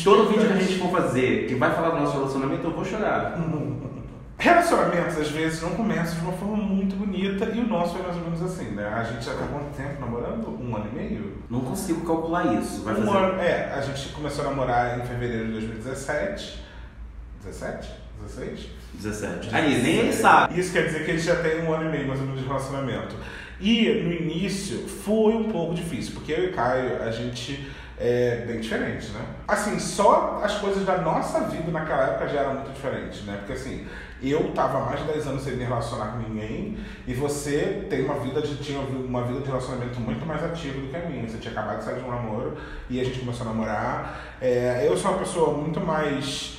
Todo vídeo que a gente for fazer, que vai falar do nosso relacionamento, eu vou chorar. Relacionamentos, às vezes, não começam de uma forma muito bonita e o nosso foi mais ou menos assim, né? A gente já tá há quanto tempo namorando? 1 ano e meio? Não consigo calcular isso. Vai fazer... a gente começou a namorar em fevereiro de 2017. 17? 16? 17. Aí, nem ele sabe. Isso quer dizer que ele já tem 1 ano e meio mais ou menos de relacionamento. E no início foi um pouco difícil, porque eu e Caio, a gente é bem diferente, né? Assim, só as coisas da nossa vida naquela época já eram muito diferentes, né? Porque assim, eu tava há mais de 10 anos sem me relacionar com ninguém e você tinha uma vida de relacionamento muito mais ativa do que a minha. Você tinha acabado de sair de um namoro e a gente começou a namorar. Eu sou uma pessoa muito mais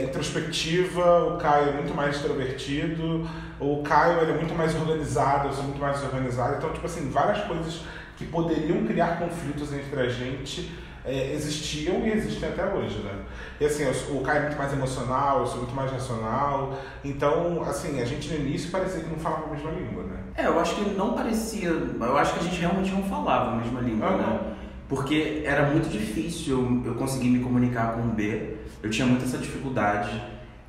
introspectiva, o Caio é muito mais extrovertido, o Caio ele é muito mais organizado, eu sou muito mais desorganizado. Então, tipo assim, várias coisas que poderiam criar conflitos entre a gente existiam e existem até hoje, né? E assim, o Caio é muito mais emocional, eu sou muito mais racional. Então, assim, a gente no início parecia que não falava a mesma língua, né? Eu acho que não parecia... Eu acho que a gente realmente não falava a mesma língua, né? Porque era muito difícil eu conseguir me comunicar com o B. Eu tinha muita essa dificuldade.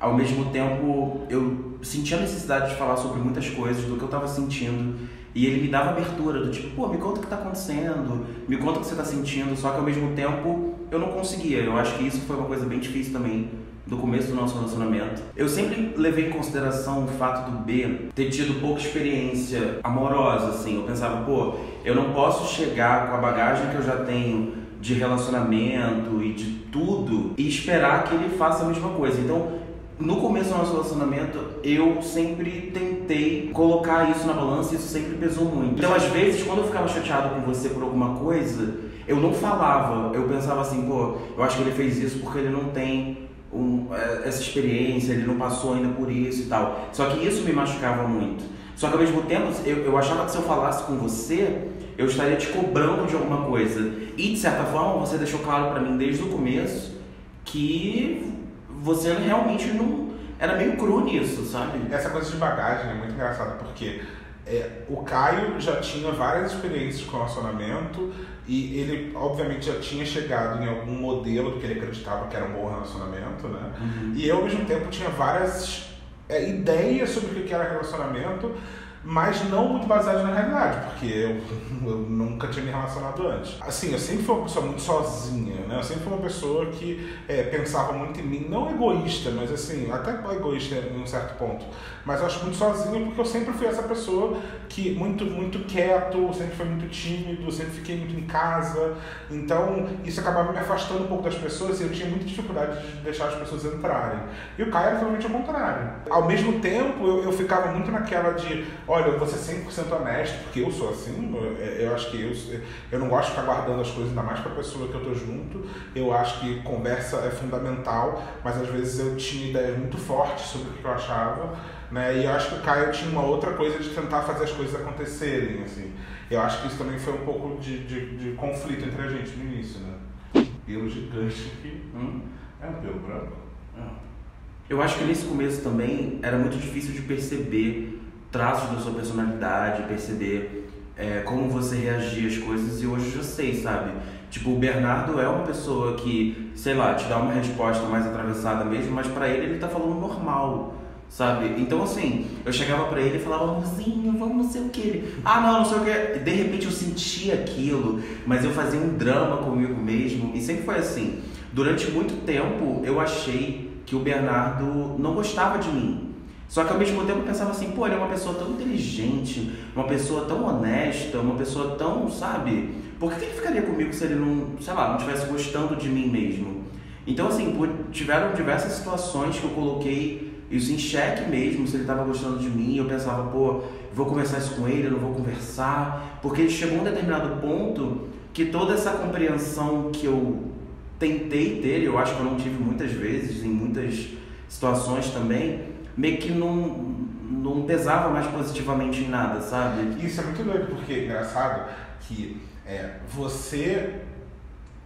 Ao mesmo tempo, eu sentia a necessidade de falar sobre muitas coisas, do que eu estava sentindo. E ele me dava abertura, do tipo, pô, me conta o que está acontecendo, me conta o que você está sentindo. Só que ao mesmo tempo, eu não conseguia. Eu acho que isso foi uma coisa bem difícil também, do começo do nosso relacionamento. Eu sempre levei em consideração o fato do B ter tido pouca experiência amorosa, assim. Eu pensava, pô, eu não posso chegar com a bagagem que eu já tenho de relacionamento e de tudo e esperar que ele faça a mesma coisa. Então, no começo do nosso relacionamento, eu sempre tentei colocar isso na balança e isso sempre pesou muito. Então, às vezes, quando eu ficava chateado com você por alguma coisa, eu não falava. Eu pensava assim, pô, eu acho que ele fez isso porque ele não tem essa experiência, ele não passou ainda por isso e tal. Só que isso me machucava muito. Só que ao mesmo tempo, eu achava que se eu falasse com você, eu estaria te cobrando de alguma coisa. E de certa forma, você deixou claro pra mim desde o começo que você realmente não... Era meio cru nisso, sabe? Essa coisa de bagagem é muito engraçada, porque o Caio já tinha várias experiências com relacionamento e ele, obviamente, já tinha chegado em algum modelo do que ele acreditava que era um bom relacionamento, né? Uhum. E eu, ao mesmo tempo, tinha várias ideias sobre o que era relacionamento, mas não muito baseado na realidade, porque eu nunca tinha me relacionado antes. Assim, eu sempre fui uma pessoa muito sozinha, né? Eu sempre fui uma pessoa que pensava muito em mim, não egoísta, mas assim, até egoísta em um certo ponto, mas eu acho muito sozinha porque eu sempre fui essa pessoa que muito quieto, sempre fui muito tímido, sempre fiquei muito em casa, então isso acabava me afastando um pouco das pessoas e eu tinha muita dificuldade de deixar as pessoas entrarem. E o Caio era totalmente ao contrário. Ao mesmo tempo, eu ficava muito naquela de, olha, eu vou ser 100% honesto, porque eu sou assim, eu acho que eu não gosto de ficar guardando as coisas, ainda mais pra pessoa que eu tô junto. Eu acho que conversa é fundamental, mas às vezes eu tinha ideias muito fortes sobre o que eu achava, né? E eu acho que o Caio tinha uma outra coisa de tentar fazer as coisas acontecerem, assim. Eu acho que isso também foi um pouco de conflito entre a gente no início, né? Pelo gigante aqui. É um pelo branco. Eu acho que nesse começo também era muito difícil de perceber traços da sua personalidade, perceber como você reagia às coisas, e hoje eu já sei, sabe? Tipo, o Bernardo é uma pessoa que, sei lá, te dá uma resposta mais atravessada mesmo, mas pra ele tá falando normal, sabe? Então assim, eu chegava pra ele e falava, amorzinho, vamos não sei o que. Ele, não sei o que. De repente eu sentia aquilo, mas eu fazia um drama comigo mesmo, e sempre foi assim. Durante muito tempo eu achei que o Bernardo não gostava de mim. Só que ao mesmo tempo eu pensava assim, pô, ele é uma pessoa tão inteligente, uma pessoa tão honesta, uma pessoa tão, sabe? Por que ele ficaria comigo se ele não, sei lá, não estivesse gostando de mim mesmo? Então assim, tiveram diversas situações que eu coloquei isso em xeque mesmo, se ele estava gostando de mim. Eu pensava, pô, vou conversar isso com ele, eu não vou conversar. Porque chegou um determinado ponto que toda essa compreensão que eu tentei ter, eu acho que eu não tive muitas vezes, em muitas situações também, meio que não pesava mais positivamente em nada, sabe? Isso é muito doido, porque é engraçado que você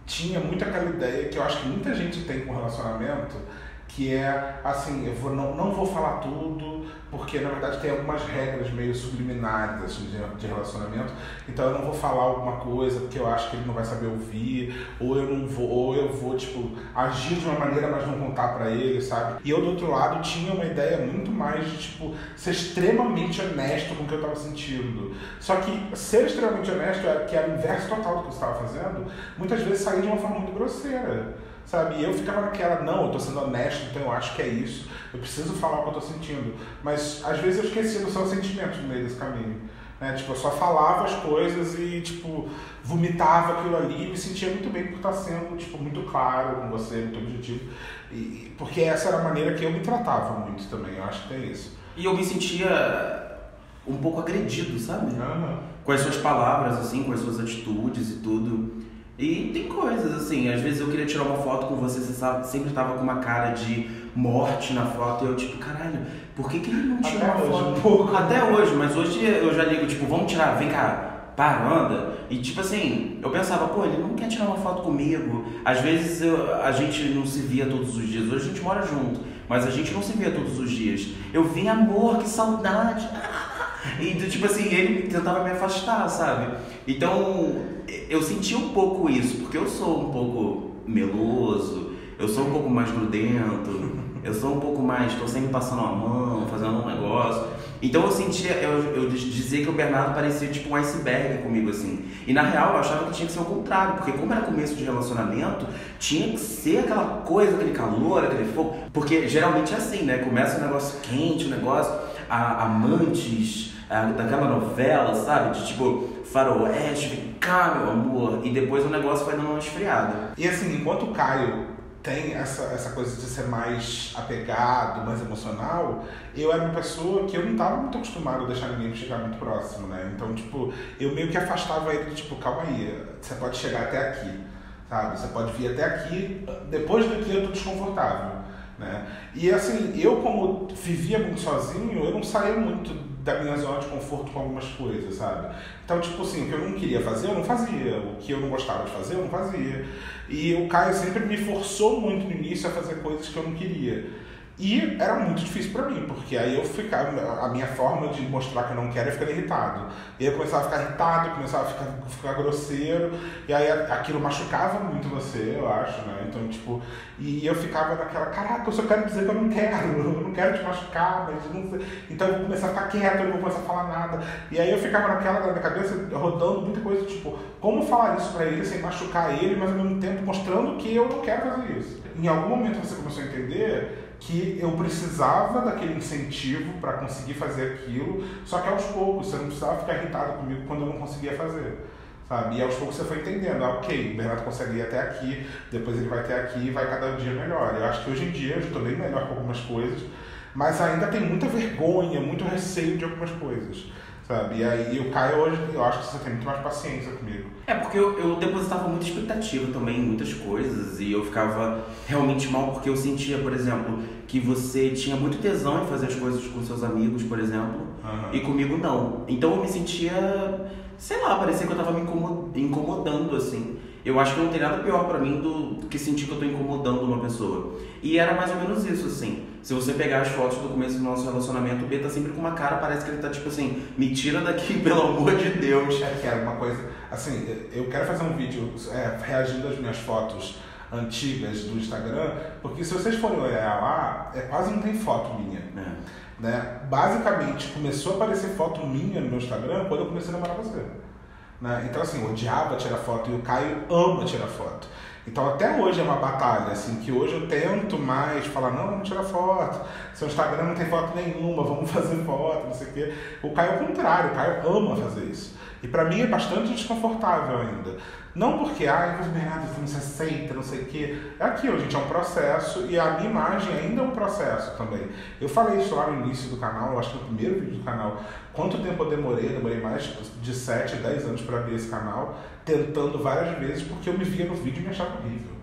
tinha muito aquela ideia que eu acho que muita gente tem com relacionamento, que é assim, não vou falar tudo, porque na verdade tem algumas regras meio subliminares assim, de relacionamento, então eu não vou falar alguma coisa porque eu acho que ele não vai saber ouvir, ou eu vou tipo, agir de uma maneira, mas não contar pra ele, sabe? E eu do outro lado tinha uma ideia muito mais de tipo, ser extremamente honesto com o que eu tava sentindo. Só que ser extremamente honesto, que era o inverso total do que eu estava fazendo, muitas vezes saía de uma forma muito grosseira. Sabe? E eu ficava naquela, não, eu tô sendo honesto, então eu acho que é isso, eu preciso falar o que eu tô sentindo. Mas às vezes eu esquecia dos seus sentimentos no meio desse caminho. Né? Tipo, eu só falava as coisas e, tipo, vomitava aquilo ali e me sentia muito bem por estar sendo, tipo, muito claro com você, muito objetivo. Porque essa era a maneira que eu me tratava muito também, eu acho que é isso. E eu me sentia um pouco agredido, sabe? Uhum. Com as suas palavras, assim, com as suas atitudes e tudo. E tem coisas, assim, às vezes eu queria tirar uma foto com você, você sempre tava com uma cara de morte na foto, e eu tipo, caralho, por que ele não tirou uma foto? Um pouco. Até hoje, mas hoje eu já ligo, tipo, vamos tirar, vem cá, para, anda. E tipo assim, eu pensava, pô, ele não quer tirar uma foto comigo. Às vezes a gente não se via todos os dias, hoje a gente mora junto, mas a gente não se via todos os dias. Eu vi amor, que saudade. E tipo assim, ele tentava me afastar, sabe? Então, eu senti um pouco isso, porque eu sou um pouco meloso, eu sou um pouco mais grudento, eu sou um pouco mais, tô sempre passando a mão, fazendo um negócio. Então eu sentia, eu dizia que o Bernardo parecia tipo um iceberg comigo, assim. E na real eu achava que tinha que ser o contrário, porque como era começo de relacionamento, tinha que ser aquela coisa, aquele calor, aquele fogo. Porque geralmente é assim, né? Começa um negócio quente, um negócio, amantes, daquela novela, sabe? De tipo, faroeste, vem cá, meu amor. E depois o negócio vai dando uma esfriada. E assim, enquanto o Caio tem essa coisa de ser mais apegado, mais emocional, eu era uma pessoa que eu não estava muito acostumado a deixar ninguém chegar muito próximo, né? Então, tipo, eu meio que afastava ele, tipo, calma aí, você pode chegar até aqui, sabe? Você pode vir até aqui, depois daqui eu tô desconfortável, né? E assim, eu como vivia muito sozinho, eu não saía muito da minha zona de conforto com algumas coisas, sabe? Então, tipo assim, o que eu não queria fazer, eu não fazia. O que eu não gostava de fazer, eu não fazia. E o Caio sempre me forçou muito no início a fazer coisas que eu não queria. E era muito difícil pra mim, porque aí eu ficava, a minha forma de mostrar que eu não quero é ficando irritado. E aí eu começava a ficar irritado, começava a ficar grosseiro, e aí aquilo machucava muito você, eu acho, né? Então, tipo, e eu ficava naquela, caraca, eu só quero dizer que eu não quero te machucar, mas não sei. Então eu vou começar a ficar quieto, eu não vou começar a falar nada. E aí eu ficava naquela, na minha cabeça, rodando muita coisa, tipo, como falar isso pra ele sem machucar ele, mas ao mesmo tempo mostrando que eu não quero fazer isso. Em algum momento você começou a entender que eu precisava daquele incentivo para conseguir fazer aquilo, só que aos poucos, você não precisava ficar irritado comigo quando eu não conseguia fazer, sabe? E aos poucos você foi entendendo, ok, o Bernardo consegue ir até aqui, depois ele vai até aqui e vai cada dia melhor. Eu acho que hoje em dia eu já estou bem melhor com algumas coisas, mas ainda tem muita vergonha, muito receio de algumas coisas, sabe? E aí o Caio hoje, eu acho que você tem muito mais paciência comigo. É, porque eu depositava muita expectativa também em muitas coisas e eu ficava realmente mal porque eu sentia, por exemplo, que você tinha muito tesão em fazer as coisas com seus amigos, por exemplo, e comigo não. Então eu me sentia, sei lá, parecia que eu tava me incomodando, assim. Eu acho que não tem nada pior pra mim do que sentir que eu tô incomodando uma pessoa. E era mais ou menos isso, assim. Se você pegar as fotos do começo do nosso relacionamento, o B tá sempre com uma cara, parece que ele tá tipo assim, me tira daqui, pelo amor de Deus. É que era uma coisa, assim, eu quero fazer um vídeo reagindo às minhas fotos antigas do Instagram, porque se vocês forem olhar lá, quase não tem foto minha. Né? Basicamente, começou a aparecer foto minha no meu Instagram quando eu comecei a namorar você. Né? Então, assim, eu odiava tirar foto e o Caio ama tirar foto. Então até hoje é uma batalha, assim, que hoje eu tento mais falar, não, vamos tirar foto, seu Instagram não tem foto nenhuma, vamos fazer foto, não sei o quê. O Caio é o contrário, o Caio ama fazer isso. E pra mim é bastante desconfortável ainda. Não porque, Bernardo, você não se aceita, não sei o quê. É aquilo, gente, é um processo e a minha imagem ainda é um processo também. Eu falei isso lá no início do canal, eu acho que no primeiro vídeo do canal. Quanto tempo eu demorei mais de 7 a 10 anos para abrir esse canal, tentando várias vezes, porque eu me via no vídeo e me achava horrível,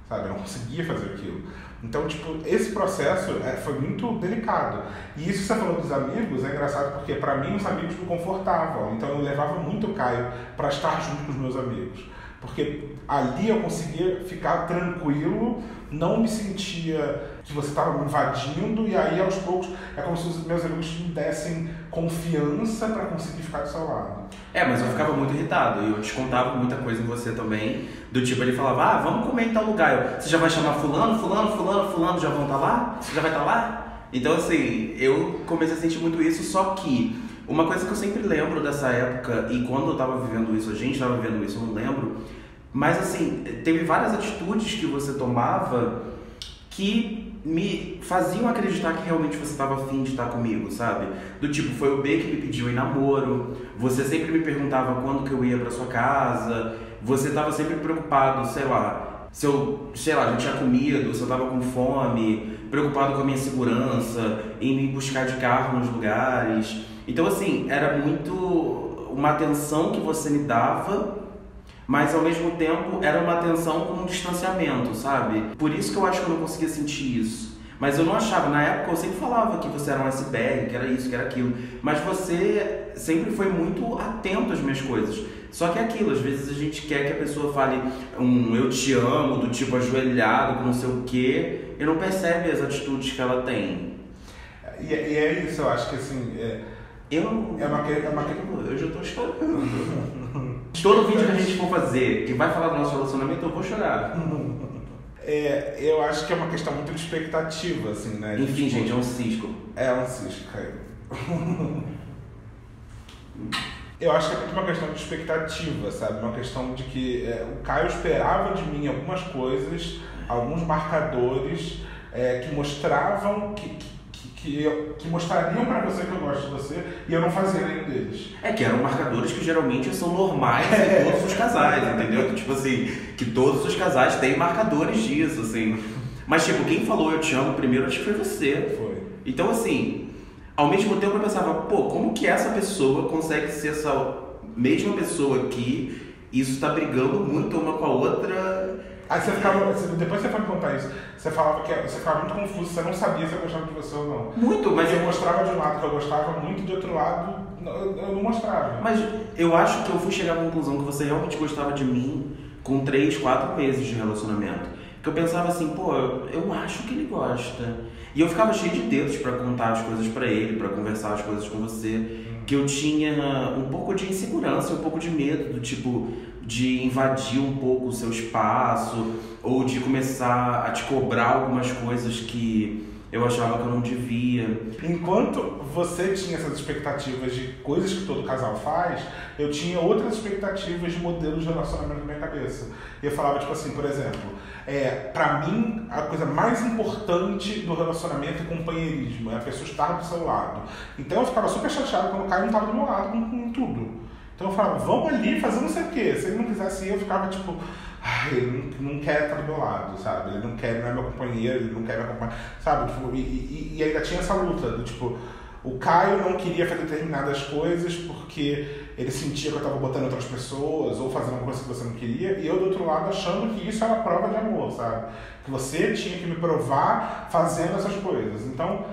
sabe? Eu não conseguia fazer aquilo. Então, tipo, esse processo foi muito delicado. E isso que você falou dos amigos é engraçado porque, para mim, os amigos me confortavam. Então, eu levava muito o Caio para estar junto com os meus amigos. Porque ali eu conseguia ficar tranquilo, não me sentia que você estava me invadindo, e aí aos poucos é como se os meus amigos me dessem confiança para conseguir ficar do seu lado. Mas eu ficava muito irritado, e eu descontava muita coisa em você também, do tipo, ele falava, vamos comer em tal lugar, você já vai chamar fulano, já vão estar lá? Você já vai estar lá? Então assim, eu comecei a sentir muito isso, só que uma coisa que eu sempre lembro dessa época, e quando eu tava vivendo isso, a gente tava vivendo isso, eu não lembro, mas assim, teve várias atitudes que você tomava que me faziam acreditar que realmente você estava afim de estar comigo, sabe? Do tipo, foi o B que me pediu em namoro, você sempre me perguntava quando que eu ia pra sua casa, você estava sempre preocupado, sei lá, se eu, não tinha comido, se eu tava com fome, preocupado com a minha segurança, em me buscar de carro nos lugares. Então assim, era muito uma atenção que você me dava, mas ao mesmo tempo era uma atenção com um distanciamento, sabe? Por isso que eu acho que eu não conseguia sentir isso. Mas eu não achava, na época eu sempre falava que você era um iceberg, que era isso, que era aquilo. Mas você sempre foi muito atento às minhas coisas. Só que é aquilo, às vezes a gente quer que a pessoa fale eu te amo, do tipo ajoelhado, com não sei o quê, e não percebe as atitudes que ela tem. E é isso, eu acho que assim... Eu já tô chorando. Todo vídeo que a gente for fazer, que vai falar do nosso relacionamento, eu vou chorar. Eu acho que é uma questão muito de expectativa, assim, né? Enfim, gente, é um cisco. É um cisco, Caio. Eu acho que é muito uma questão de expectativa, sabe? Uma questão de que o Caio esperava de mim algumas coisas, alguns marcadores que mostravam que mostrariam pra você que eu gosto de você, e eu não fazia nenhum deles. Que eram marcadores que geralmente são normais em todos os casais, entendeu? Tipo assim, que todos os casais têm marcadores disso, assim. Mas tipo, quem falou eu te amo primeiro, acho que foi você. Foi. Então assim, ao mesmo tempo eu pensava, como que essa pessoa consegue ser essa mesma pessoa aqui, isso tá brigando muito uma com a outra... Aí você ficava, depois você foi me contar isso, você falava que você ficava muito confuso, você não sabia se eu gostava de você ou não. Muito, mas eu mostrava de um lado que eu gostava muito, de outro lado eu não mostrava. Mas eu acho que eu fui chegar à conclusão que você realmente gostava de mim com 3, 4 meses de relacionamento. Que eu pensava assim, eu acho que ele gosta. E eu ficava cheio de dedos pra contar as coisas pra ele, pra conversar as coisas com você. Que eu tinha um pouco de insegurança, um pouco de medo, do tipo... de invadir um pouco o seu espaço, ou de começar a te cobrar algumas coisas que eu achava que eu não devia. Enquanto você tinha essas expectativas de coisas que todo casal faz, eu tinha outras expectativas de modelos de relacionamento na minha cabeça. E eu falava, tipo assim, por exemplo, pra mim, a coisa mais importante do relacionamento é companheirismo, é a pessoa estar do seu lado. Então eu ficava super chateado quando o Caio não estava do meu lado com tudo. Então eu falava, vamos ali fazer não sei o quê. Se ele não quisesse ir, eu ficava tipo, ele não quer estar do meu lado, sabe? Ele não é meu companheiro, ele não quer me acompanhar, sabe? Tipo, e ainda tinha essa luta do tipo, o Caio não queria fazer determinadas coisas porque ele sentia que eu estava botando outras pessoas ou fazendo uma coisa que você não queria, e eu do outro lado achando que isso era prova de amor, sabe? Que você tinha que me provar fazendo essas coisas. Então,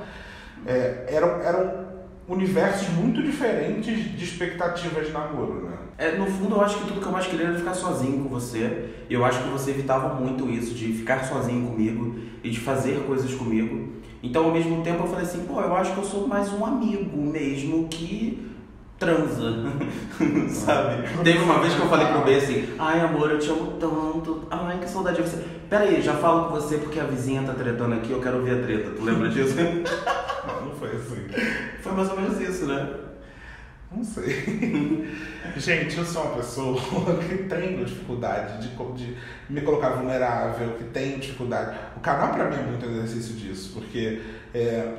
eram universos muito diferentes de expectativas de namoro, né? No fundo, eu acho que tudo que eu mais queria era ficar sozinho com você. E eu acho que você evitava muito isso, de ficar sozinho comigo e de fazer coisas comigo. Então, ao mesmo tempo, eu falei assim, eu acho que eu sou mais um amigo mesmo que transa, sabe? Teve uma vez que eu falei pro B assim, ai amor, eu te amo tanto, ai que saudade de você. Pera aí, já falo com você porque a vizinha tá tretando aqui, eu quero ver a treta. Tu lembra disso? Não foi assim. Foi mais ou menos isso, né? Não sei. Gente, eu sou uma pessoa que tem dificuldade de me colocar vulnerável, que tem dificuldade. O canal pra mim é muito exercício disso, porque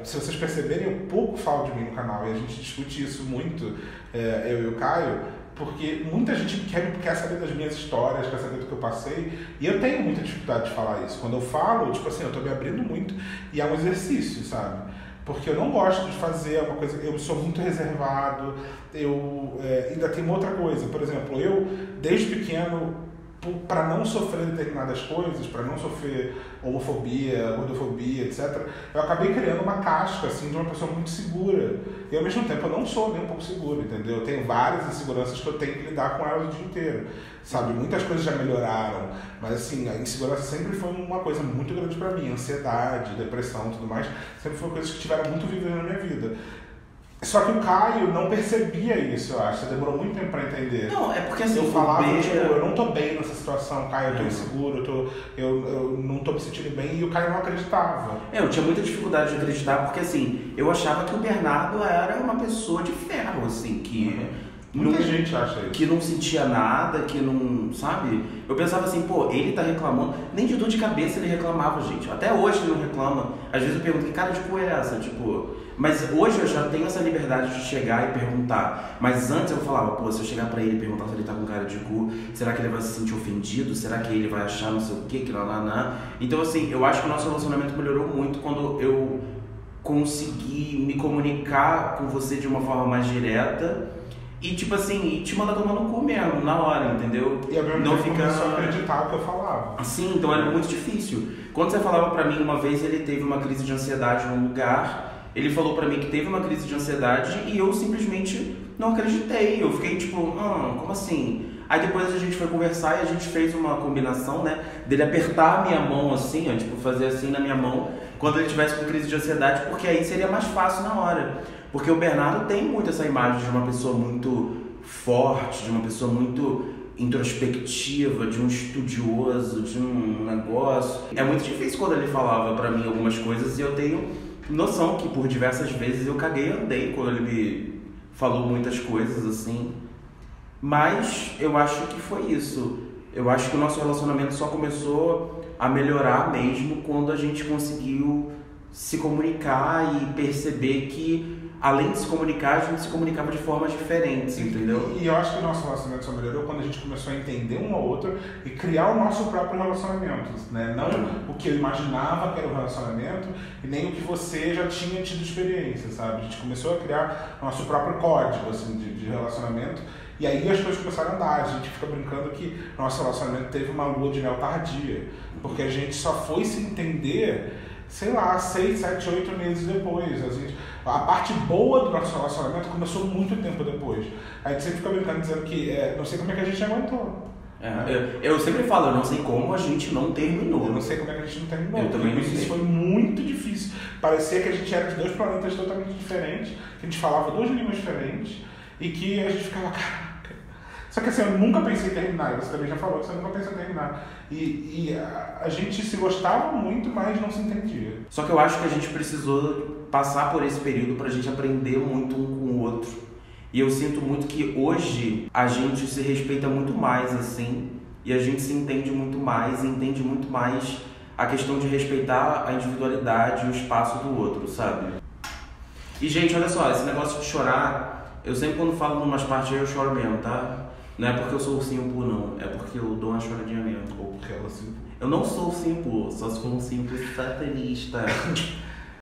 se vocês perceberem, eu pouco falo de mim no canal e a gente discute isso muito, eu e o Caio, porque muita gente quer saber das minhas histórias, quer saber do que eu passei, e eu tenho muita dificuldade de falar isso. Quando eu falo, tipo assim, eu tô me abrindo muito e é um exercício, sabe? Porque eu não gosto de fazer uma coisa, eu sou muito reservado, ainda tem uma outra coisa, por exemplo, eu, desde pequeno, para não sofrer determinadas coisas, para não sofrer homofobia, gordofobia, etc., eu acabei criando uma casca, assim, de uma pessoa muito segura. E, ao mesmo tempo, eu não sou nem um pouco seguro, entendeu? Eu tenho várias inseguranças que eu tenho que lidar com elas o dia inteiro, sabe? Muitas coisas já melhoraram, mas, assim, a insegurança sempre foi uma coisa muito grande para mim. Ansiedade, depressão e tudo mais, sempre foram coisas que tiveram muito vivas na minha vida. Só que o Caio não percebia isso, eu acho. Demorou muito tempo pra entender. Não, é porque assim, eu falava, tipo, eu não tô bem nessa situação, Caio, eu tô inseguro, eu não tô me sentindo bem, e o Caio não acreditava. Eu tinha muita dificuldade de acreditar, porque assim, eu achava que o Bernardo era uma pessoa de ferro, assim, que... Muita gente acha isso. Que não sentia nada, que não... Sabe? Eu pensava assim, pô, ele tá reclamando. Nem de dor de cabeça ele reclamava, gente. Até hoje ele não reclama. Às vezes eu pergunto, que cara de cu é essa? Tipo... Mas hoje eu já tenho essa liberdade de chegar e perguntar. Mas antes eu falava, pô, se eu chegar pra ele e perguntar se ele tá com cara de cu, será que ele vai se sentir ofendido? Será que ele vai achar não sei o quê, que lá. Então assim, eu acho que o nosso relacionamento melhorou muito quando eu consegui me comunicar com você de uma forma mais direta. E tipo assim, te mandar tomar no cu mesmo, na hora, entendeu? E a minha não fica começou a acreditar o que eu falava. Sim, então era muito difícil. Quando você falava pra mim, uma vez ele teve uma crise de ansiedade num lugar, ele falou pra mim que teve uma crise de ansiedade e eu simplesmente não acreditei. Eu fiquei tipo, como assim? Aí depois a gente foi conversar e a gente fez uma combinação, né? Dele apertar a minha mão assim, ó, tipo, fazer assim na minha mão, quando ele tivesse com crise de ansiedade, porque aí seria mais fácil na hora. Porque o Bernardo tem muito essa imagem de uma pessoa muito forte, de uma pessoa muito introspectiva, de um estudioso, de um negócio. É muito difícil quando ele falava pra mim algumas coisas e eu tenho noção que por diversas vezes eu caguei e andei quando ele me falou muitas coisas assim. Mas eu acho que foi isso. Eu acho que o nosso relacionamento só começou a melhorar mesmo quando a gente conseguiu se comunicar e perceber que, além de se comunicar, a gente se comunicava de formas diferentes, entendeu? E eu acho que o nosso relacionamento só melhorou quando a gente começou a entender um ao outro e criar o nosso próprio relacionamento, né? Não o que eu imaginava que era o relacionamento e nem o que você já tinha tido experiência, sabe? A gente começou a criar nosso próprio código, assim, de relacionamento. E aí as coisas começaram a andar. A gente fica brincando que nosso relacionamento teve uma lua de mel tardia, porque a gente só foi se entender, sei lá, 6, 7, 8 meses depois. A parte boa do nosso relacionamento começou muito tempo depois. A gente sempre fica brincando dizendo que não sei como é que a gente aguentou. Eu sempre falo, eu não sei como a gente não terminou. Eu não sei como é que a gente não terminou. Eu também não sei. Isso foi muito difícil. Parecia que a gente era de dois planetas totalmente diferentes, que a gente falava duas línguas diferentes e que a gente ficava, caraca. Só que assim, eu nunca pensei em terminar. Você também já falou que você nunca pensou em terminar. E a gente se gostava muito, mas não se entendia. Só que eu acho que a gente precisou passar por esse período pra gente aprender muito um com o outro. E eu sinto muito que hoje a gente se respeita muito mais, assim, e a gente se entende muito mais, e entende muito mais a questão de respeitar a individualidade e o espaço do outro, sabe? E, gente, olha só, esse negócio de chorar, eu sempre quando falo em umas partes aí eu choro mesmo, tá? Não é porque eu sou ursinho Poo, não. É porque eu dou uma choradinha mesmo. Ou porque ela se... Eu não sou ursinho Poo, só se for um ursinho Poo satanista.